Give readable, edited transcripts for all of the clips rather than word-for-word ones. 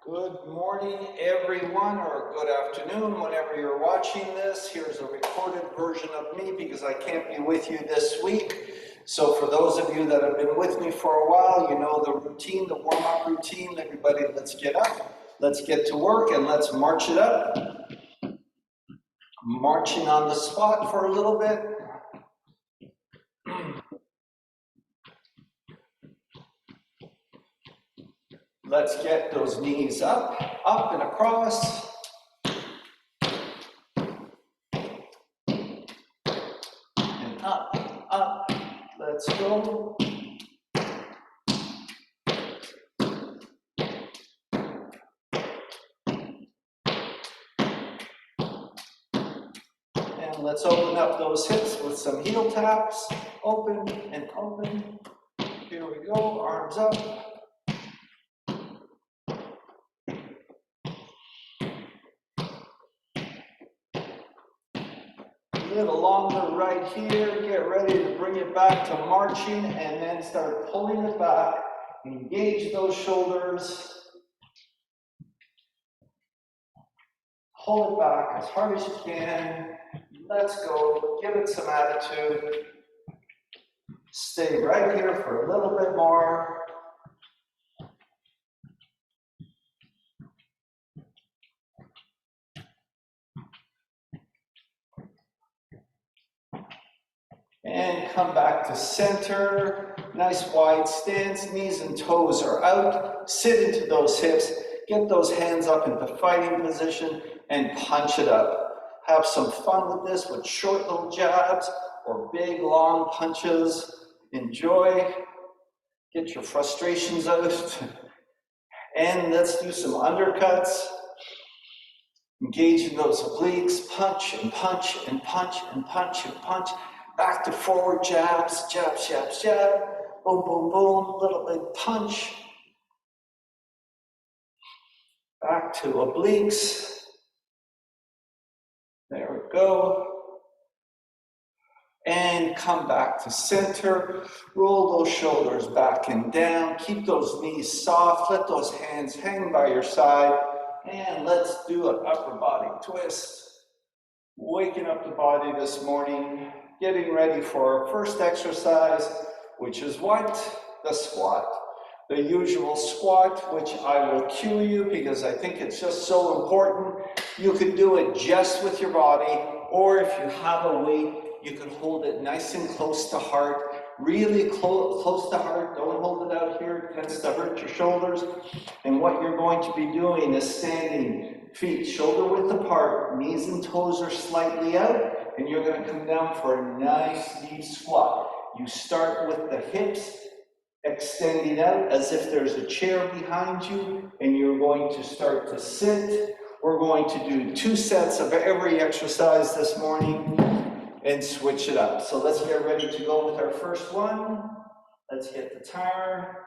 Good morning, everyone, or good afternoon, whenever you're watching this. Here's a recorded version of me because I can't be with you this week. So for those of you that have been with me for a while, you know the routine, the warm-up routine. Everybody, let's get up, let's get to work, and let's march it up. Marching on the spot for a little bit. Let's get those knees up and across. And up. Let's go. And let's open up those hips with some heel taps. Open and open. Here we go, arms up. A little longer right here. Get ready to bring it back to marching and then start pulling it back. Engage those shoulders. Pull it back as hard as you can. Let's go. Give it some attitude. Stay right here for a little bit more. And come back to center. Nice wide stance. Knees and toes are out. Sit into those hips. Get those hands up into fighting position and punch it up. Have some fun with this with short little jabs or big long punches. Enjoy. Get your frustrations out. And let's do some undercuts. Engage in those obliques. Punch and punch and punch and punch and punch. Back to forward jabs, jab, jab, jab, boom, boom, boom, little bit punch. Back to obliques. There we go. And come back to center. Roll those shoulders back and down. Keep those knees soft. Let those hands hang by your side. And let's do an upper body twist. Waking up the body this morning. Getting ready for our first exercise, which is what? The squat. The usual squat, which I will cue you because I think it's just so important. You can do it just with your body, or if you have a weight, you can hold it nice and close to heart, really close to heart. Don't hold it out here, it tends to hurt your shoulders. And what you're going to be doing is standing, feet shoulder width apart, knees and toes are slightly out, and you're going to come down for a nice deep squat. You start with the hips extending out as if there's a chair behind you, and you're going to start to sit. We're going to do 2 sets of every exercise this morning and switch it up. So let's get ready to go with our first one. Let's get the timer.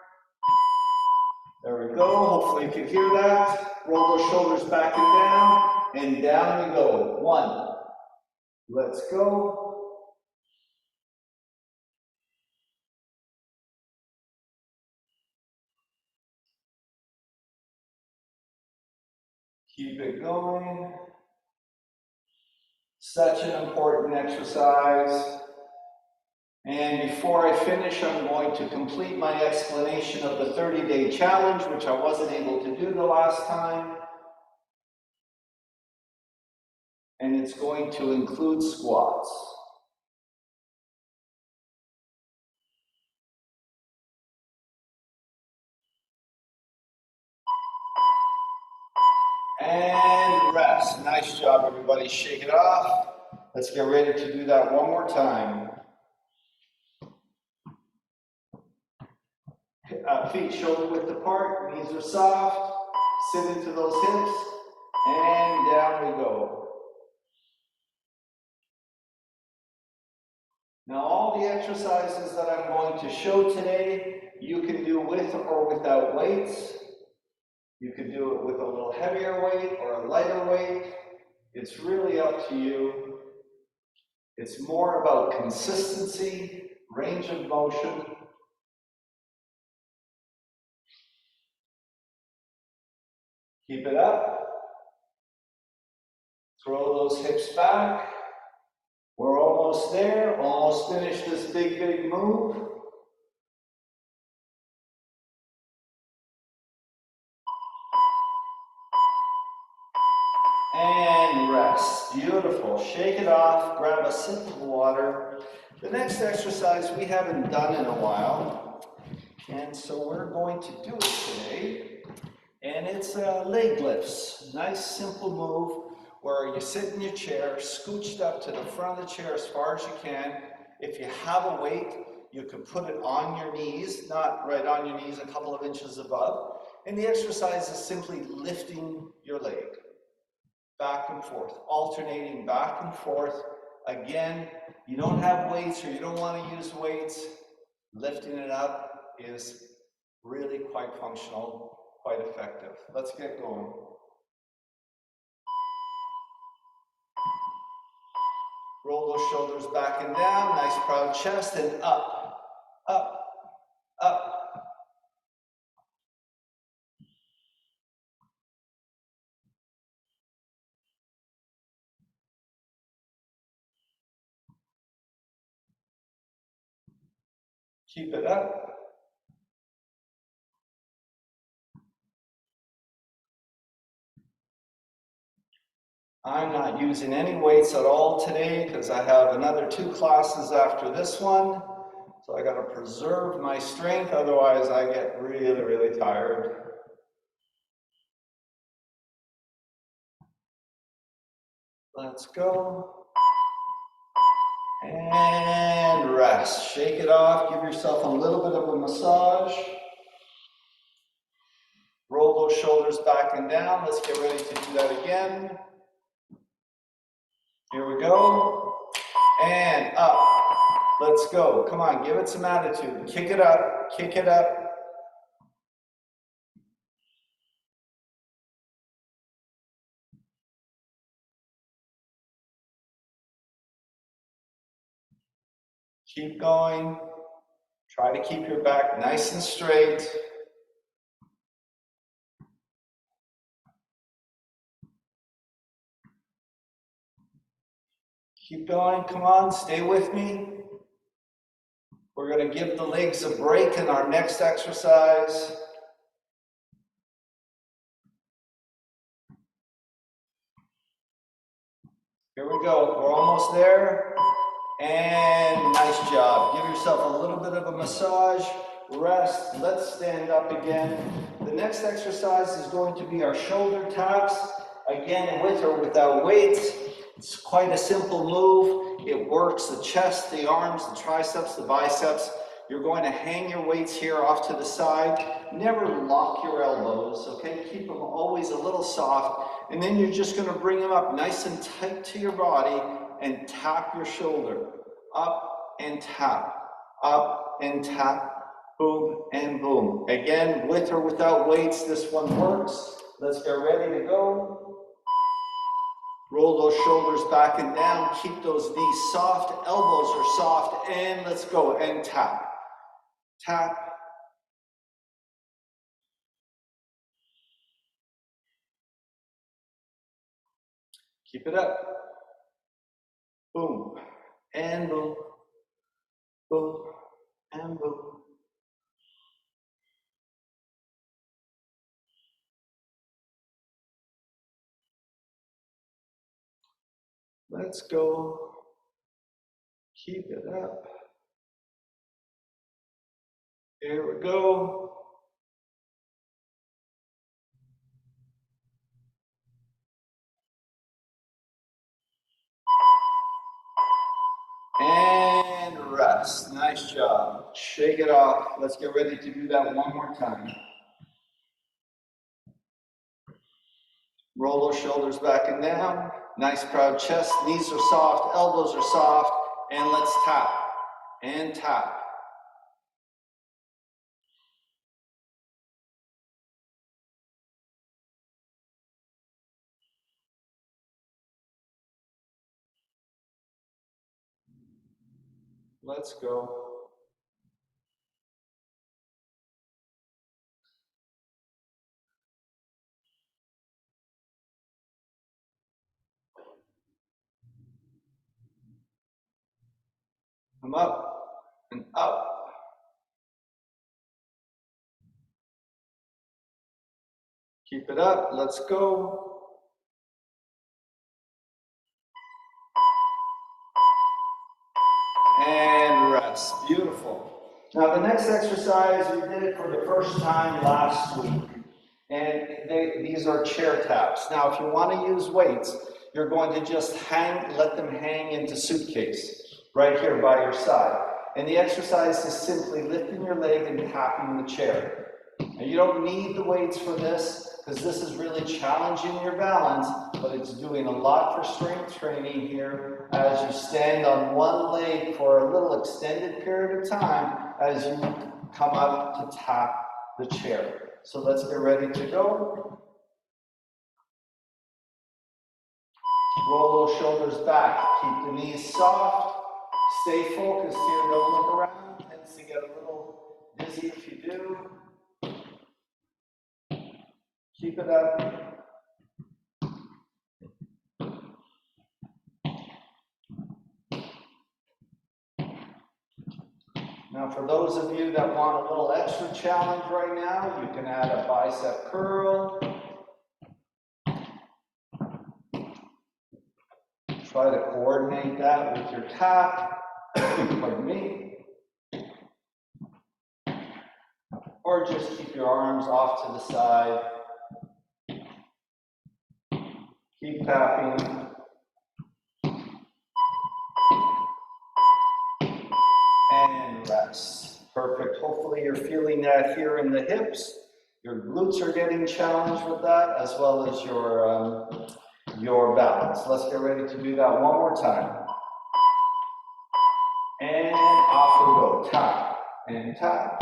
There we go. Hopefully you can hear that. Roll those shoulders back and down we go. 1. Let's go. Keep it going. Such an important exercise. And before I finish, I'm going to complete my explanation of the 30-day challenge, which I wasn't able to do the last time. And it's going to include squats. And rest. Nice job, everybody. Shake it off. Let's get ready to do that one more time. Feet shoulder width apart, knees are soft. Sit into those hips, and down we go. Now all the exercises that I'm going to show today, you can do with or without weights. You can do it with a little heavier weight or a lighter weight. It's really up to you. It's more about consistency, range of motion. Keep it up. Throw those hips back. We're almost there, almost finished this big, big move. And rest. Beautiful. Shake it off, grab a sip of water. The next exercise we haven't done in a while, and so we're going to do it today. And it's leg lifts. Nice simple move where you sit in your chair, scooched up to the front of the chair as far as you can. If you have a weight, you can put it on your knees, not right on your knees, a couple of inches above. And the exercise is simply lifting your leg back and forth, alternating back and forth. Again, you don't have weights or you don't want to use weights, lifting it up is really quite functional, quite effective. Let's get going. Roll those shoulders back and down, nice proud chest, and up, up, up. Keep it up. I'm not using any weights at all today because I have another 2 classes after this one. So I got to preserve my strength, otherwise I get really, really tired. Let's go. And rest. Shake it off. Give yourself a little bit of a massage. Roll those shoulders back and down. Let's get ready to do that again. Here we go. And up. Let's go. Come on, give it some attitude. Kick it up. Kick it up. Keep going. Try to keep your back nice and straight. Keep going. Come on, stay with me. We're going to give the legs a break in our next exercise. Here we go. We're almost there. And nice job. Give yourself a little bit of a massage. Rest. Let's stand up again. The next exercise is going to be our shoulder taps. Again, with or without weights. It's quite a simple move. It works the chest, the arms, the triceps, the biceps. You're going to hang your weights here off to the side. Never lock your elbows, okay? Keep them always a little soft. And then you're just going to bring them up nice and tight to your body and tap your shoulder. Up and tap. Up and tap. Boom and boom. Again, with or without weights, this one works. Let's get ready to go. Roll those shoulders back and down. Keep those knees soft. Elbows are soft. And let's go. And tap. Tap. Keep it up. Boom. And boom. Boom. And boom. Let's go. Keep it up. Here we go. And rest. Nice job. Shake it off. Let's get ready to do that one more time. Roll those shoulders back and down. Nice proud chest. Knees are soft. Elbows are soft. And let's tap. And tap. Let's go. Come up and up. Keep it up. Let's go. And rest. Beautiful. Now the next exercise, we did it for the first time last week. And these are chair taps. Now if you want to use weights, you're going to just let them hang into suitcase right here by your side. And the exercise is simply lifting your leg and tapping the chair. Now you don't need the weights for this because this is really challenging your balance, but it's doing a lot for strength training here as you stand on one leg for a little extended period of time as you come up to tap the chair. So let's get ready to go. Roll those shoulders back. Keep the knees soft. Stay focused here. Don't look around. Tends to get a little dizzy if you do. Keep it up. Now for those of you that want a little extra challenge right now, you can add a bicep curl. Try to coordinate that with your tap, pardon me. Or just keep your arms off to the side. Keep tapping. And rest. Perfect. Hopefully you're feeling that here in the hips. Your glutes are getting challenged with that, as well as your balance. Let's get ready to do that one more time. And off we go. Tap and tap.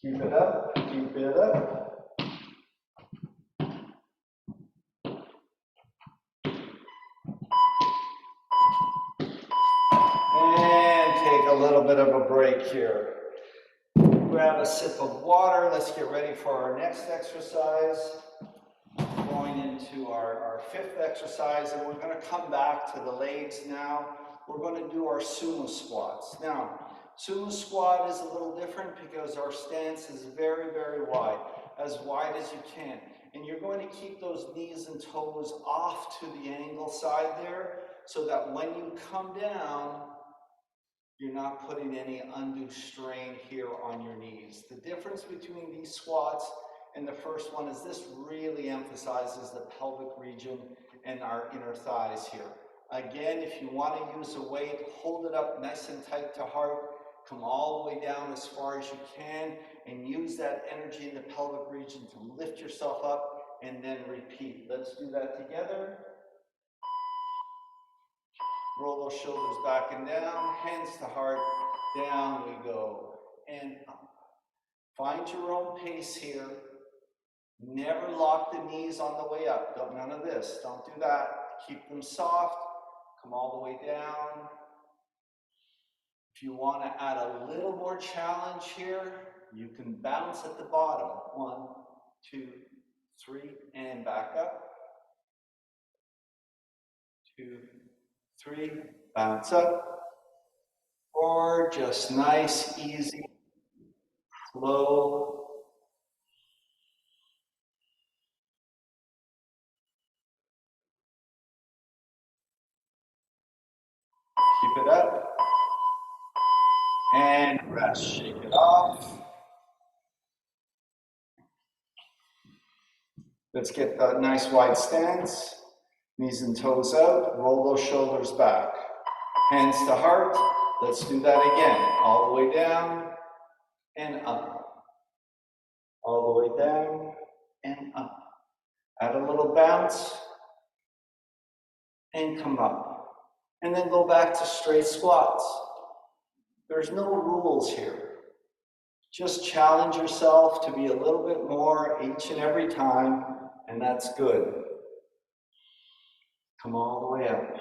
Keep it up, keep it up. And take a little bit of a break here. Grab a sip of water. Let's get ready for our next exercise. Going into our fifth exercise, and we're going to come back to the legs now. We're going to do our sumo squats. Now, sumo squat is a little different because our stance is very, very wide as you can. And you're going to keep those knees and toes off to the angle side there so that when you come down, you're not putting any undue strain here on your knees. The difference between these squats and the first one is this really emphasizes the pelvic region and our inner thighs here. Again, if you want to use a weight, hold it up nice and tight to heart. Come all the way down as far as you can and use that energy in the pelvic region to lift yourself up and then repeat. Let's do that together. Roll those shoulders back and down, hands to heart, down we go, and up. Find your own pace here. Never lock the knees on the way up. None of this. Don't do that. Keep them soft. Come all the way down. If you want to add a little more challenge here, you can bounce at the bottom. 1, 2, 3, and back up. 2, 3, bounce up. Or just nice, easy, slow. Keep it up. And rest. Shake it off. Let's get that nice wide stance. Knees and toes out. Roll those shoulders back. Hands to heart. Let's do that again. All the way down and up. All the way down and up. Add a little bounce and come up. and then go back to straight squats. There's no rules here. Just challenge yourself to be a little bit more each and every time, and that's good. Come all the way up.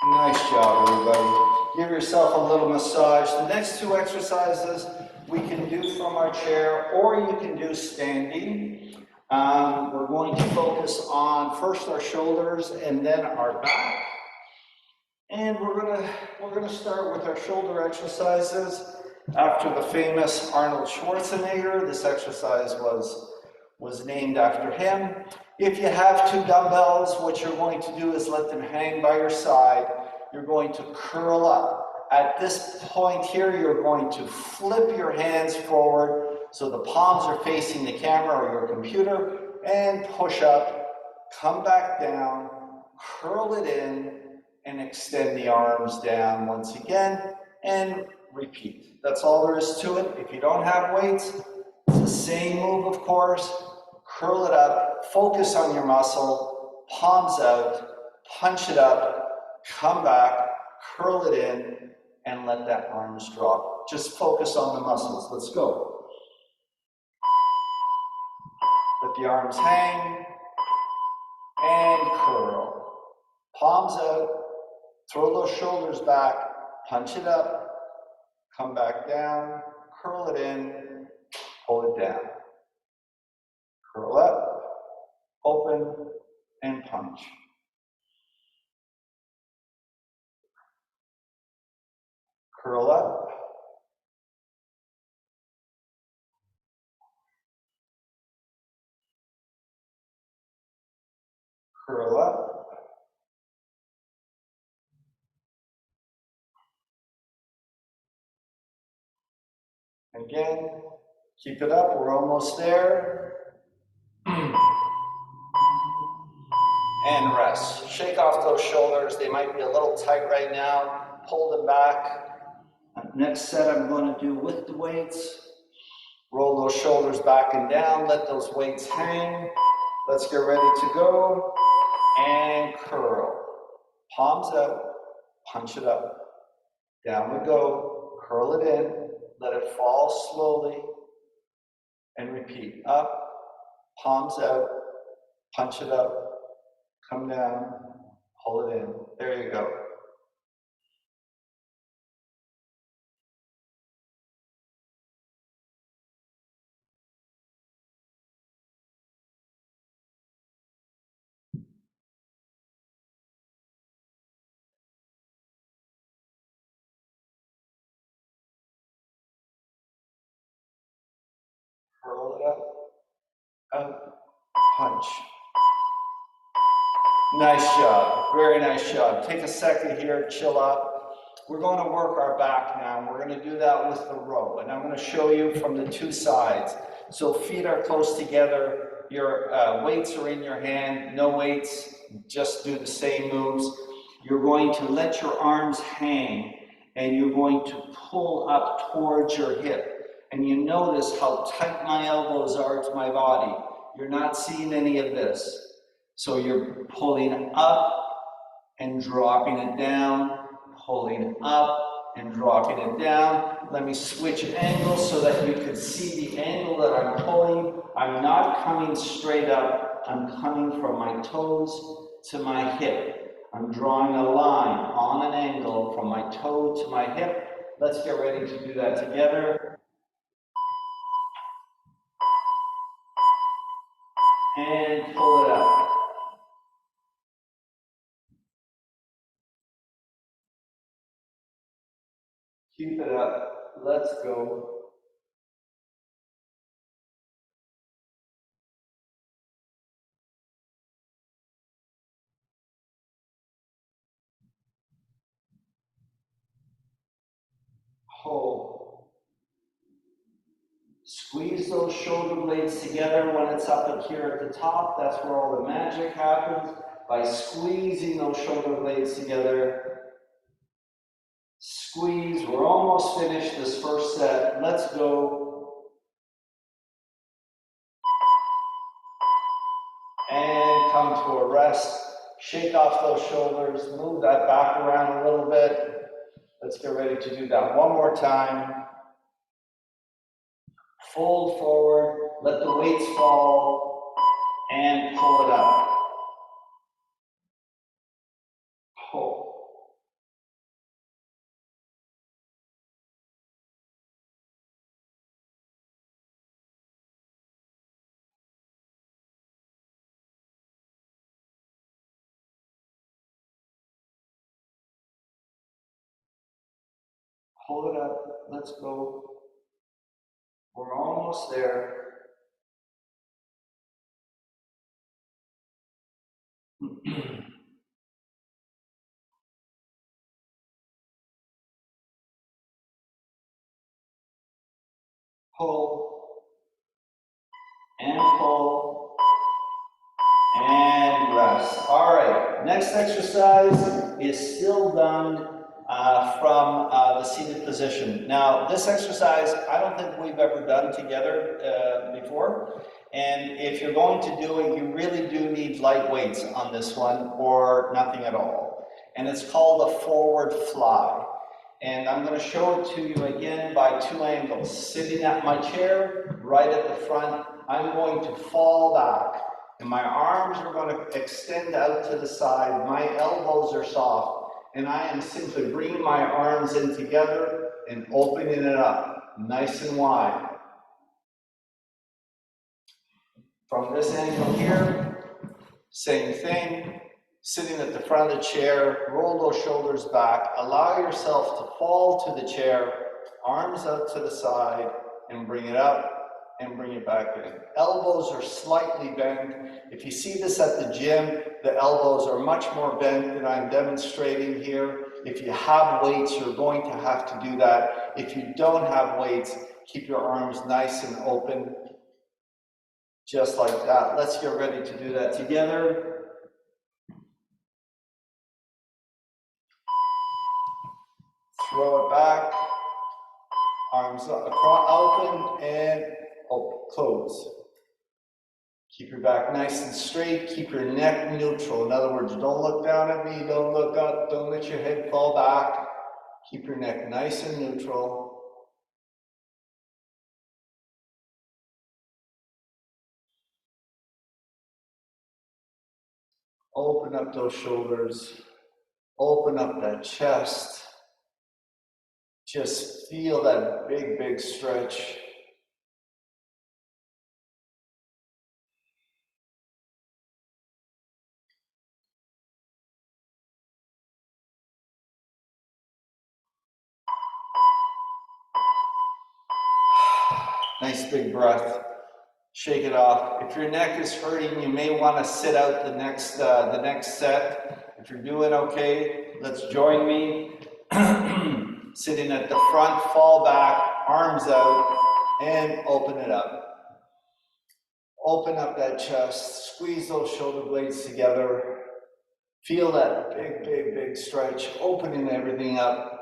Nice job, everybody. Give yourself a little massage. The next two exercises we can do from our chair, or you can do standing. We're going to focus on first our shoulders and then our back. And we're gonna start with our shoulder exercises after the famous Arnold Schwarzenegger. This exercise was named after him. If you have two dumbbells, what you're going to do is let them hang by your side. You're going to curl up. At this point here, you're going to flip your hands forward so the palms are facing the camera or your computer, and push up, come back down, curl it in, and extend the arms down once again, and repeat. That's all there is to it. If you don't have weights, it's the same move, of course. Curl it up, focus on your muscle, palms out, punch it up, come back, curl it in, and let that arms drop. Just focus on the muscles. Let's go. Let the arms hang, and curl. Palms out, throw those shoulders back, punch it up, come back down, curl it in, pull it down. Curl up, open, and punch. Curl up. Curl up. Again, keep it up, we're almost there. And rest. Shake off those shoulders. They might be a little tight right now. Pull them back. Next set I'm going to do with the weights. Roll those shoulders back and down. Let those weights hang. Let's get ready to go. And curl. Palms out. Punch it up. Down we go. Curl it in. Let it fall slowly. And repeat. Up. Palms out. Punch it up. Come down, pull it in. There you go. Curl it up, punch. Nice job, very nice job. Take a second here, chill up. We're going to work our back now. We're going to do that with the row, and I'm going to show you from the two sides. So feet are close together, your weights are in your hand, no weights, just do the same moves. You're going to let your arms hang, and you're going to pull up towards your hip. And you notice how tight my elbows are to my body. You're not seeing any of this. So you're pulling up and dropping it down, pulling up and dropping it down. Let me switch angles so that you can see the angle that I'm pulling. I'm not coming straight up. I'm coming from my toes to my hip. I'm drawing a line on an angle from my toe to my hip. Let's get ready to do that together. And pull it up. Keep it up. Let's go. Hold. Squeeze those shoulder blades together when it's up here at the top. That's where all the magic happens. By squeezing those shoulder blades together. Squeeze. We're almost finished this first set. Let's go. And come to a rest. Shake off those shoulders. Move that back around a little bit. Let's get ready to do that one more time. Fold forward. Let the weights fall. And pull it up. Pull. Pull it up. Let's go. We're almost there. Pull. And pull. And rest. All right. Next exercise is still done from the seated position. Now, this exercise, I don't think we've ever done together before. And if you're going to do it, you really do need light weights on this one or nothing at all. And it's called a forward fly. And I'm going to show it to you again by two angles. Sitting at my chair, right at the front, I'm going to fall back. And my arms are going to extend out to the side. My elbows are soft. And I am simply bringing my arms in together and opening it up, nice and wide. From this angle here, same thing. Sitting at the front of the chair, roll those shoulders back. Allow yourself to fall to the chair, arms out to the side, and bring it up. And bring it back in. Elbows are slightly bent. If you see this at the gym, the elbows are much more bent than I'm demonstrating here. If you have weights, you're going to have to do that. If you don't have weights, keep your arms nice and open, just like that. Let's get ready to do that together. Throw it back, arms open and close. Keep your back nice and straight. Keep your neck neutral. In other words, don't look down at me. Don't look up. Don't let your head fall back. Keep your neck nice and neutral. Open up those shoulders. Open up that chest. Just feel that big, big stretch. Nice big breath. Shake it off. If your neck is hurting, you may want to sit out the next set. If you're doing okay, let's join me. Sitting at the front, fall back, arms out, and open it up. Open up that chest. Squeeze those shoulder blades together. Feel that big, big, big stretch, opening everything up.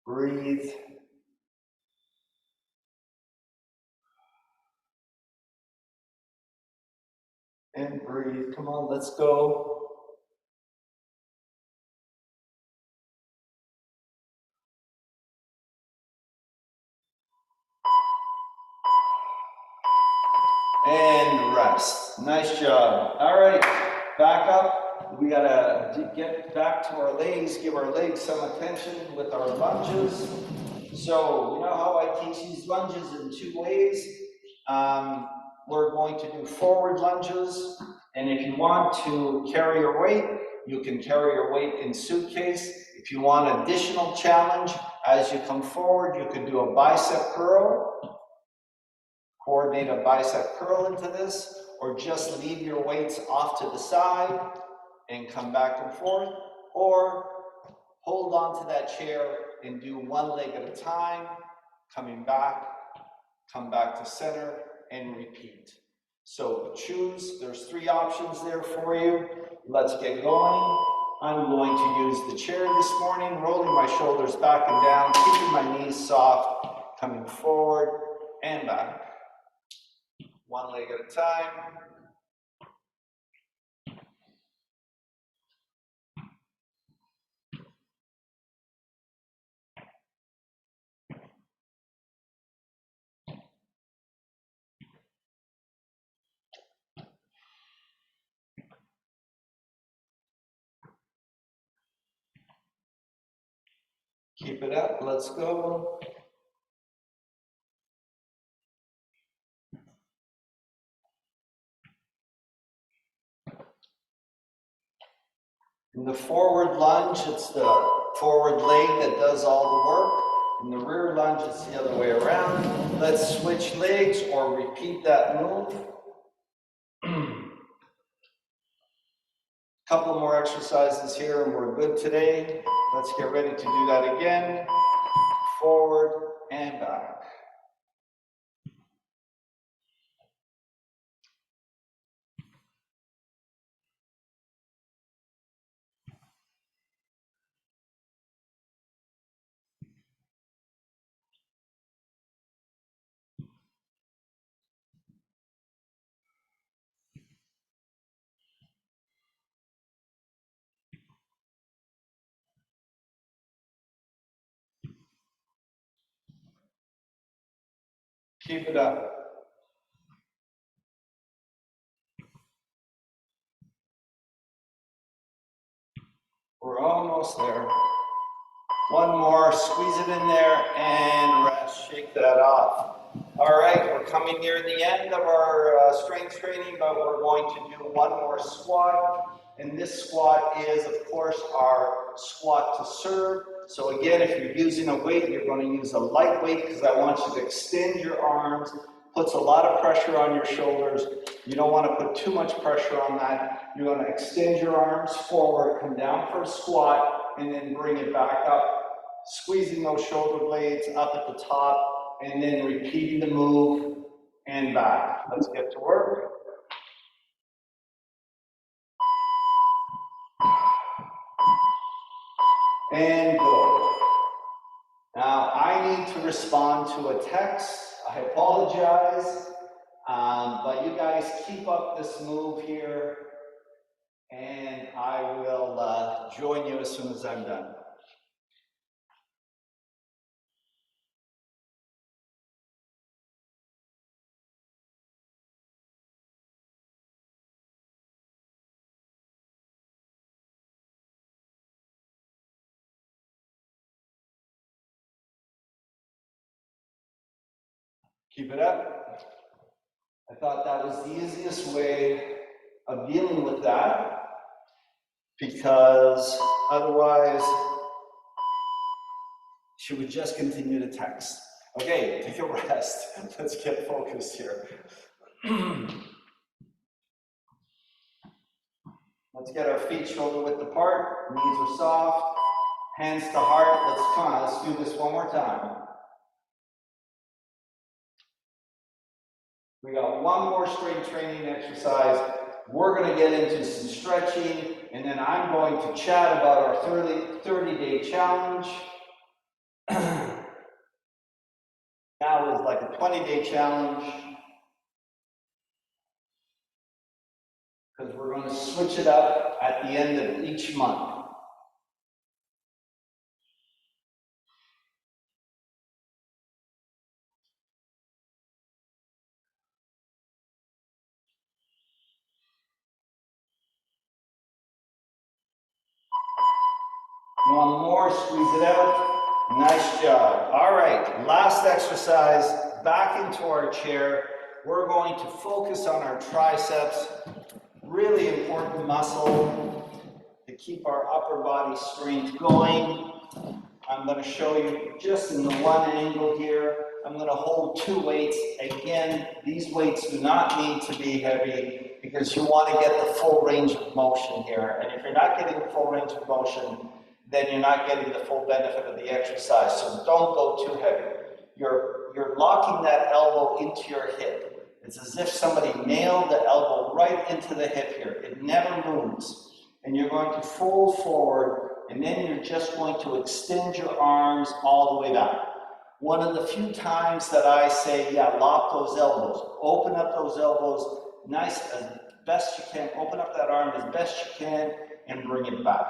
Breathe. And breathe. Come on, let's go. And rest. Nice job. All right, back up. We gotta get back to our legs, give our legs some attention with our lunges. So, you know how I teach these lunges in two ways? We're going to do forward lunges, and if you want to carry your weight, you can carry your weight in suitcase. If you want additional challenge, as you come forward, you can do a bicep curl. Coordinate a bicep curl into this, or just leave your weights off to the side and come back and forth, or hold on to that chair and do one leg at a time, coming back, come back to center, and repeat. So choose, there's 3 options there for you. Let's get going. I'm going to use the chair this morning, rolling my shoulders back and down, keeping my knees soft, coming forward and back. One leg at a time. Keep it up, let's go. In the forward lunge, it's the forward leg that does all the work. In the rear lunge, it's the other way around. Let's switch legs or repeat that move. Couple more exercises here and we're good today. Let's get ready to do that again. Forward and back. Keep it up. We're almost there. One more, squeeze it in there and rest, shake that off. All right, we're coming near the end of our strength training, but we're going to do one more squat. And this squat is, of course, our squat to serve. So again, if you're using a weight, you're going to use a light weight because I want you to extend your arms. Puts a lot of pressure on your shoulders. You don't want to put too much pressure on that. You're going to extend your arms forward, come down for a squat, and then bring it back up, squeezing those shoulder blades up at the top, and then repeating the move and back. Let's get to work. And go. Now, I need to respond to a text. I apologize, but you guys keep up this move here, and I will join you as soon as I'm done. Keep it up. I thought that was the easiest way of dealing with that, because otherwise she would just continue to text. Okay, take a rest. Let's get focused here. Let's get our feet shoulder width apart, knees are soft, hands to heart. Let's do this one more time. We got one more strength training exercise. We're going to get into some stretching, and then I'm going to chat about our 30-day challenge. Now is like a 20-day challenge, because we're going to switch it up at the end of each month. One more, squeeze it out. Nice job. All right, last exercise, back into our chair. We're going to focus on our triceps, really important muscle to keep our upper body strength going. I'm going to show you just in the one angle here. I'm going to hold 2 weights. Again, these weights do not need to be heavy because you want to get the full range of motion here. And if you're not getting the full range of motion, then you're not getting the full benefit of the exercise. So don't go too heavy. You're locking that elbow into your hip. It's as if somebody nailed the elbow right into the hip here. It never moves. And you're going to fold forward, and then you're just going to extend your arms all the way back. One of the few times that I say, yeah, lock those elbows. Open up those elbows nice as best you can. Open up that arm as best you can and bring it back.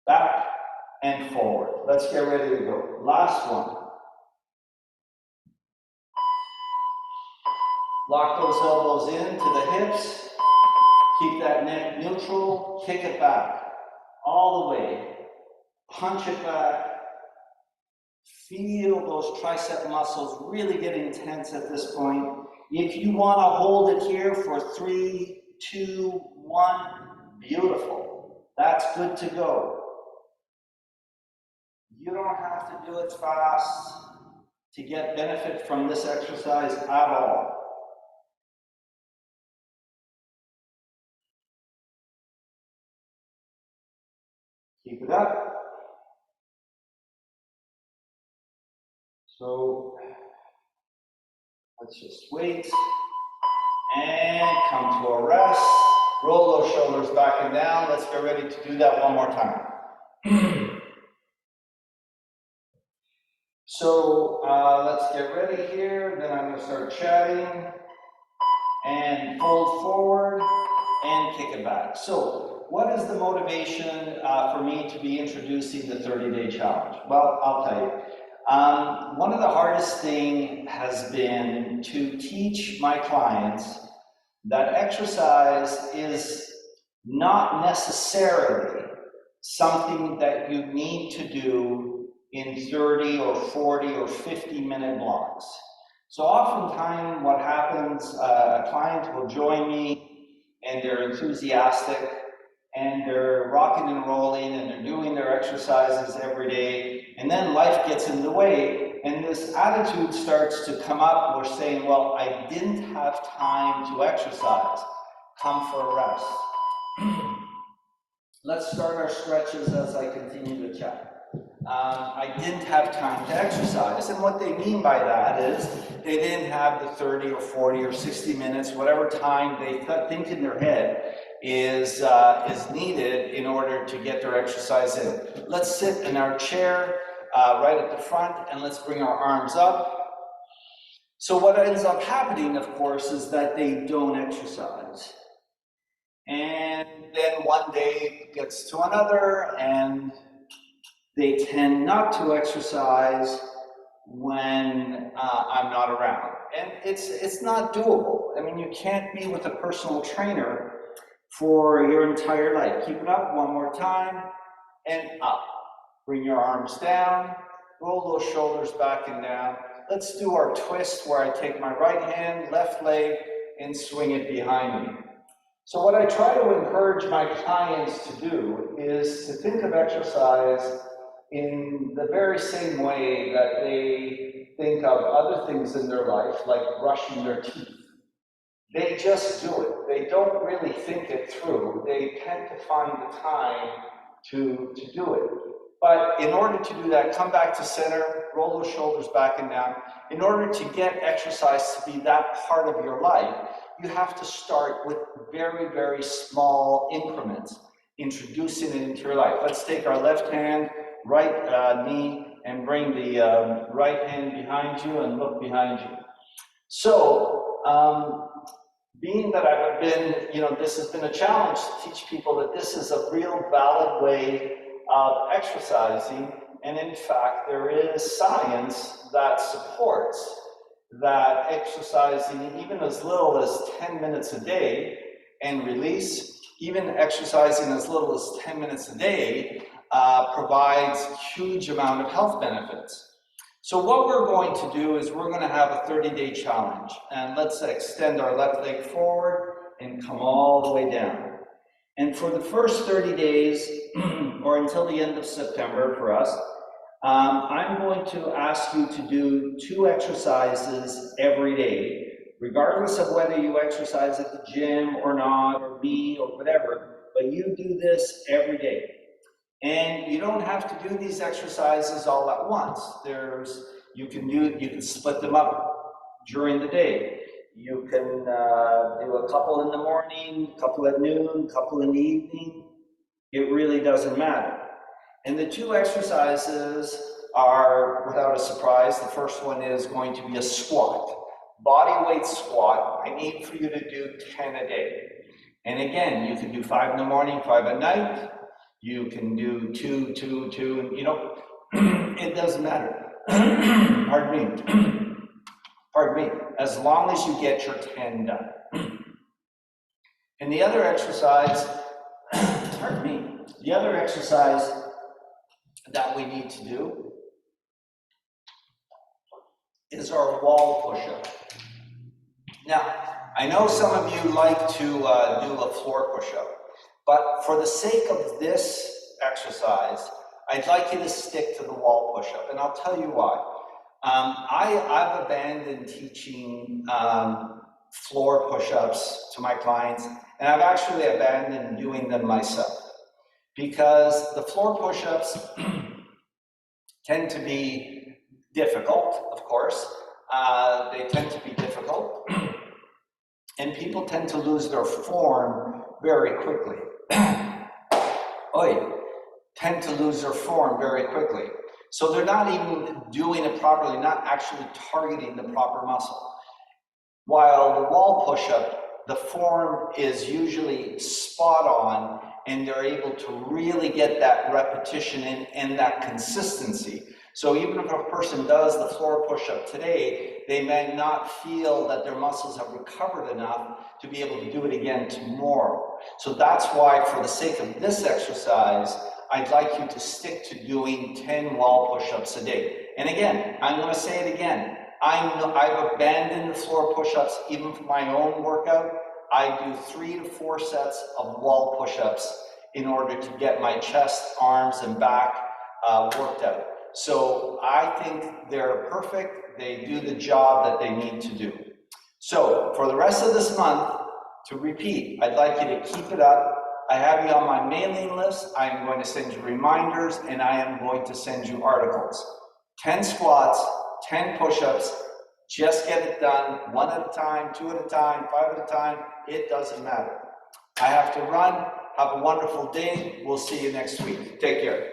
Back and forward. Let's get ready to go. Last one. Lock those elbows into the hips. Keep that neck neutral. Kick it back. All the way. Punch it back. Feel those tricep muscles really getting tense at this point. If you want to hold it here for 3, 2, 1, beautiful. That's good to go. You don't have to do it fast to get benefit from this exercise at all. Keep it up. So let's just wait and come to a rest. Roll those shoulders back and down. Let's get ready to do that one more time. So let's get ready here. Then I'm going to start chatting and fold forward and kick it back. So what is the motivation for me to be introducing the 30-day challenge? Well, I'll tell you. One of the hardest things has been to teach my clients that exercise is not necessarily something that you need to do in 30 or 40 or 50-minute blocks. So oftentimes what happens, a client will join me and they're enthusiastic and they're rocking and rolling and they're doing their exercises every day, and then life gets in the way and this attitude starts to come up. We're saying, well, I didn't have time to exercise. Come for a rest. Let's start our stretches as I continue to chat. I didn't have time to exercise, and what they mean by that is they didn't have the 30 or 40 or 60 minutes, whatever time they think in their head is needed in order to get their exercise in. Let's sit in our chair right at the front, and let's bring our arms up. So what ends up happening, of course, is that they don't exercise. And then one day gets to another, and they tend not to exercise when I'm not around. And it's not doable. I mean, you can't be with a personal trainer for your entire life. Keep it up one more time, and up. Bring your arms down, roll those shoulders back and down. Let's do our twist where I take my right hand, left leg, and swing it behind me. So what I try to encourage my clients to do is to think of exercise in the very same way that they think of other things in their life, like brushing their teeth. They just do it. They don't really think it through. They tend to find the time to do it. But in order to do that, come back to center, roll those shoulders back and down. In order to get exercise to be that part of your life, you have to start with very, very small increments, introducing it into your life. Let's take our left hand, right knee, and bring the right hand behind you and look behind you. So, being that I've been, this has been a challenge to teach people that this is a real valid way of exercising, and in fact, there is science that supports that exercising even as little as 10 minutes a day and release, even exercising as little as 10 minutes a day provides huge amount of health benefits. So what we're going to do is we're going to have a 30-day challenge, and let's extend our left leg forward and come all the way down. And for the first 30 days, or until the end of September for us, I'm going to ask you to do 2 exercises every day, regardless of whether you exercise at the gym or not, or me, or whatever, but you do this every day. And you don't have to do these exercises all at once. You can split them up during the day. You can do a couple in the morning, a couple at noon, a couple in the evening. It really doesn't matter. And the 2 exercises are, without a surprise, the first one is going to be a squat. Body weight squat. I need for you to do 10 a day. And again, you can do 5 in the morning, 5 at night. You can do 2, 2, 2, and it doesn't matter. Pardon me. Pardon me. As long as you get your 10 done. And the other exercise, pardon me, the other exercise that we need to do is our wall push-up. Now, I know some of you like to do a floor push-up, but for the sake of this exercise, I'd like you to stick to the wall push-up, and I'll tell you why. I've abandoned teaching floor push-ups to my clients, and I've actually abandoned doing them myself, because the floor push-ups tend to be difficult, of course. They tend to be difficult, and people tend to lose their form very quickly. Tend to lose their form very quickly. So they're not even doing it properly, not actually targeting the proper muscle. While the wall push-up, the form is usually spot on, and they're able to really get that repetition and that consistency. So even if a person does the floor push-up today, they may not feel that their muscles have recovered enough to be able to do it again tomorrow. So that's why, for the sake of this exercise, I'd like you to stick to doing 10 wall push-ups a day. And again, I'm going to say it again. I've abandoned the floor push-ups even for my own workout. I do 3 to 4 sets of wall push-ups in order to get my chest, arms, and back worked out. So I think they're perfect. They do the job that they need to do. So for the rest of this month, to repeat, I'd like you to keep it up. I have you on my mailing list. I am going to send you reminders, and I am going to send you articles. 10 squats, 10 push-ups. Just get it done, 1 at a time, 2 at a time, 5 at a time. It doesn't matter. I have to run. Have a wonderful day. We'll see you next week. Take care.